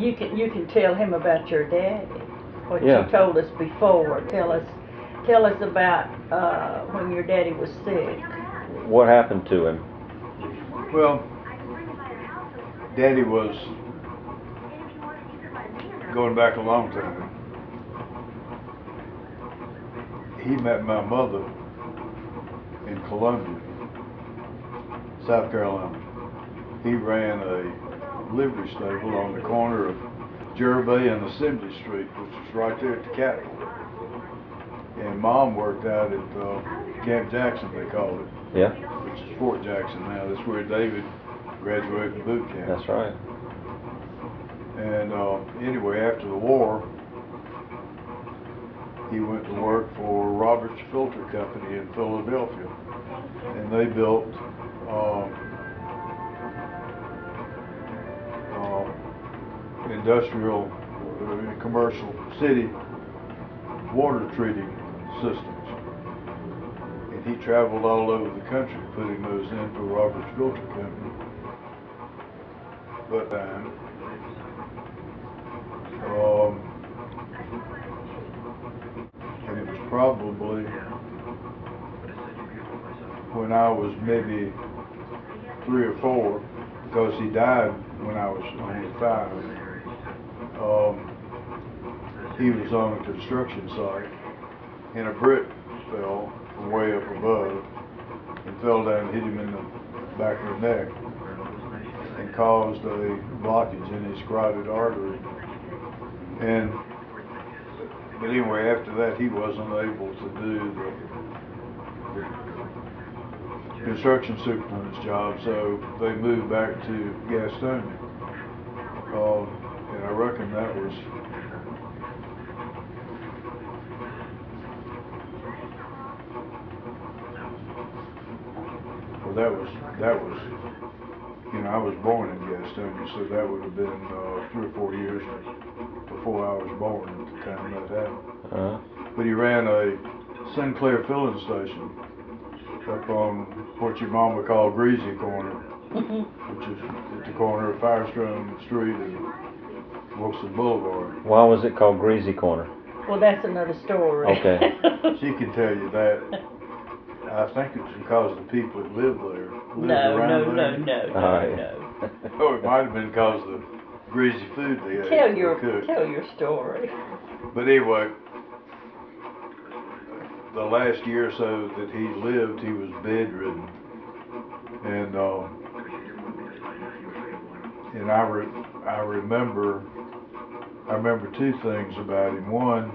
You can tell him about your daddy. What Yeah. you told us before. Tell us about when your daddy was sick. What happened to him? Well, Daddy was going back a long time. He met my mother in Columbia, South Carolina. He ran a livery stable on the corner of Jervay and Assembly Street, which was right there at the Capitol. And Mom worked out at Camp Jackson, they called it. Yeah. Which is Fort Jackson now. That's where David graduated from boot camp. That's right. And anyway, after the war, he went to work for Roberts Filter Company in Philadelphia. And they built industrial, commercial city water treating systems. And he traveled all over the country putting those in for Roberts Filter Company. But and it was probably when I was maybe 3 or 4, because he died when I was only 5. He was on a construction site, and a brick fell from way up above and fell down and hit him in the back of the neck and caused a blockage in his carotid artery. But anyway, after that, he wasn't able to do the construction superintendent's job, so they moved back to Gastonia. And I reckon that was I was born in Gastonia, so that would have been 3 or 4 years before I was born at the time that happened. But he ran a Sinclair filling station up on what your mama called Greasy Corner, which is at the corner of Firestone Street and Wilson Boulevard. Why was it called Greasy Corner? Well, that's another story. Okay. She can tell you that. I think it's because the people that lived there No. Oh, it might have been because of the greasy food they ate. Tell your story. But anyway, the last year or so that he lived, he was bedridden, and I remember 2 things about him. One,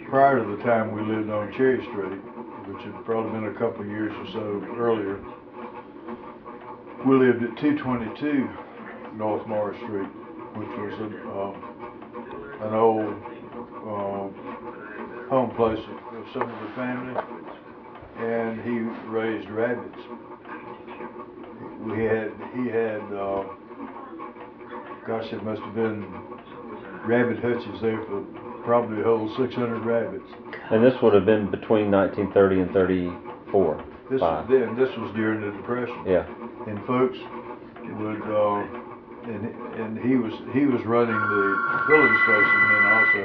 prior to the time we lived on Cherry Street, which had probably been a couple of years or so earlier, we lived at 222 North Morris Street, which was an old home place of some of the family, and he raised rabbits. He had gosh, it must have been rabbit hutches there for probably a whole 600 rabbits. And this would have been between 1930 and 34. This was during the Depression. Yeah. And folks would and he was running the filling station then also.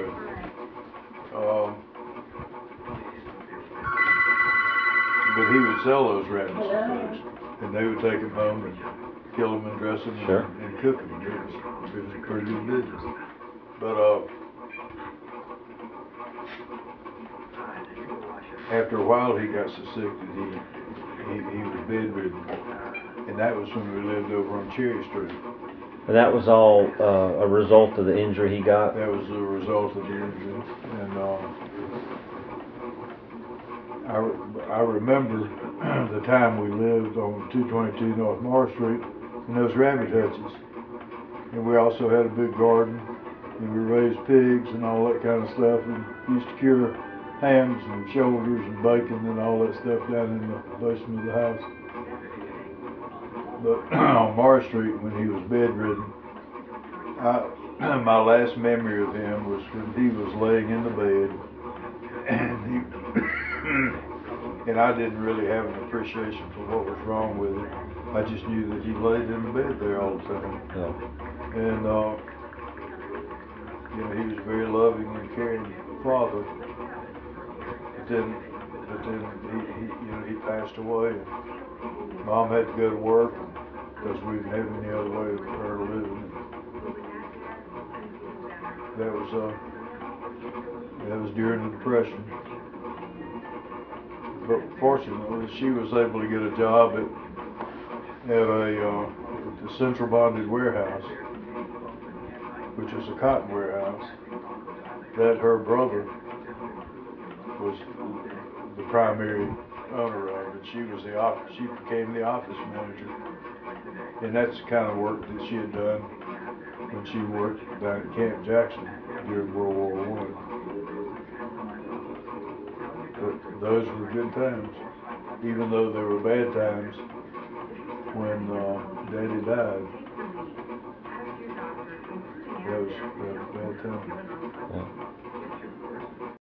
But he would sell those rabbits to folks, and they would take them home and kill them and dress them and cook them. It was a pretty good business. But after a while, he got so sick that he was bedridden, and that was when we lived over on Cherry Street. And that was all a result of the injury he got? That was a result of the injury, and I remember the time we lived on 222 North Morris Street in those rabbit hutches, and we also had a big garden, and we raised pigs and all that kind of stuff, and used to cure hams and shoulders and bacon and all that stuff down in the basement of the house. But on Morris Street, when he was bedridden, my last memory of him was when he was laying in the bed, and I didn't really have an appreciation for what was wrong with him. I just knew that he laid in the bed there all the time. Yeah. And, you know, he was a very loving and caring father. But then he passed away, and Mom had to go to work because we didn't have any other way for her to live. That was during the Depression. But fortunately, she was able to get a job at the Central Bonded Warehouse, which is a cotton warehouse that her brother was the primary owner of, and she became the office manager. And that's the kind of work that she had done when she worked down at Camp Jackson during World War I. But those were good times, even though there were bad times when Daddy died. That was a bad time. Yeah.